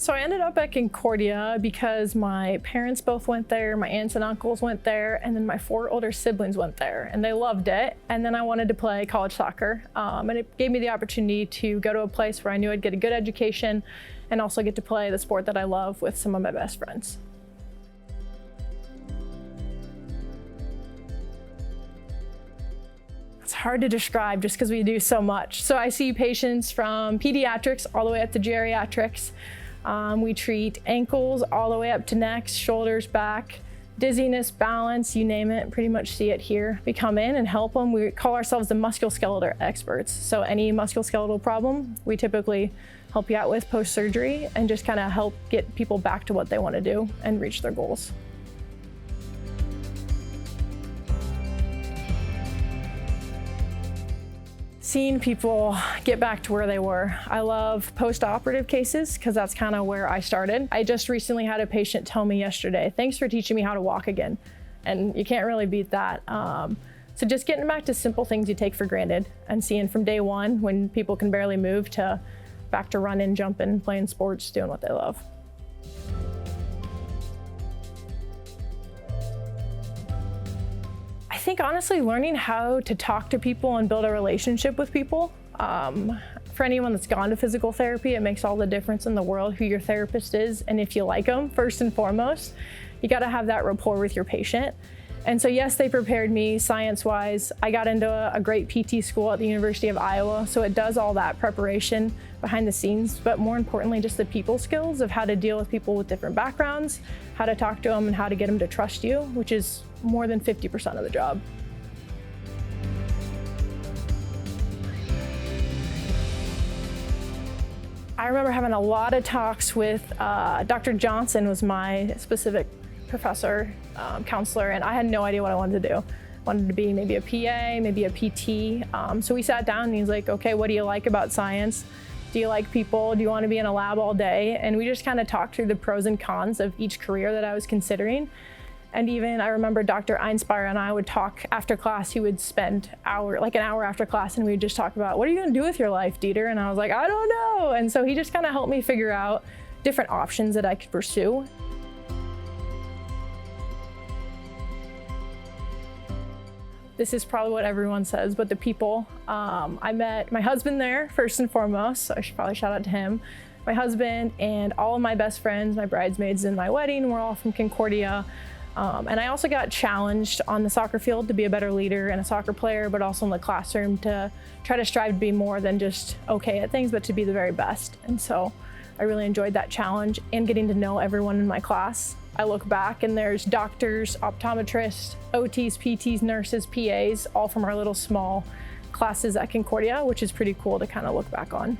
So I ended up at Concordia because my parents both went there, my aunts and uncles went there, and then my 4 older siblings went there, and they loved it. And then I wanted to play college soccer, and it gave me the opportunity to go to a place where I knew I'd get a good education and also get to play the sport that I love with some of my best friends. It's hard to describe just because we do so much. So I see patients from pediatrics all the way up to geriatrics. We treat ankles all the way up to necks, shoulders, back, dizziness, balance, you name it, pretty much see it here. We come in and help them. We call ourselves the musculoskeletal experts. So any musculoskeletal problem, we typically help you out with post-surgery and just kind of help get people back to what they want to do and reach their goals. Seeing people get back to where they were. I love post-operative cases because that's kind of where I started. I just recently had a patient tell me yesterday, "Thanks for teaching me how to walk again." And you can't really beat that. So just getting back to simple things you take for granted and seeing from day one when people can barely move to back to running, jumping, playing sports, doing what they love. I think honestly learning how to talk to people and build a relationship with people. For anyone that's gone to physical therapy, it makes all the difference in the world who your therapist is and if you like them, first and foremost. You gotta have that rapport with your patient. And so yes, they prepared me science-wise. I got into a great PT school at the University of Iowa, so it does all that preparation behind the scenes, but more importantly, just the people skills of how to deal with people with different backgrounds, how to talk to them and how to get them to trust you, which is more than 50% of the job. I remember having a lot of talks with Dr. Johnson was my specific professor, counselor, and I had no idea what I wanted to do. I wanted to be maybe a PA, maybe a PT. So we sat down and he's like, "Okay, what do you like about science? Do you like people? Do you want to be in a lab all day?" And we just kind of talked through the pros and cons of each career that I was considering. And even I remember Dr. Einspire and I would talk after class. He would spend an hour after class, and we would just talk about, "What are you going to do with your life, Deeter?" And I was like, "I don't know." And so he just kind of helped me figure out different options that I could pursue. This is probably what everyone says, but the people. I met my husband there first and foremost, so I should probably shout out to him. My husband and all of my best friends, my bridesmaids in my wedding, were all from Concordia. And I also got challenged on the soccer field to be a better leader and a soccer player, but also in the classroom to try to strive to be more than just okay at things, but to be the very best. And so I really enjoyed that challenge and getting to know everyone in my class. I look back and there's doctors, optometrists, OTs, PTs, nurses, PAs, all from our little small classes at Concordia, which is pretty cool to kind of look back on.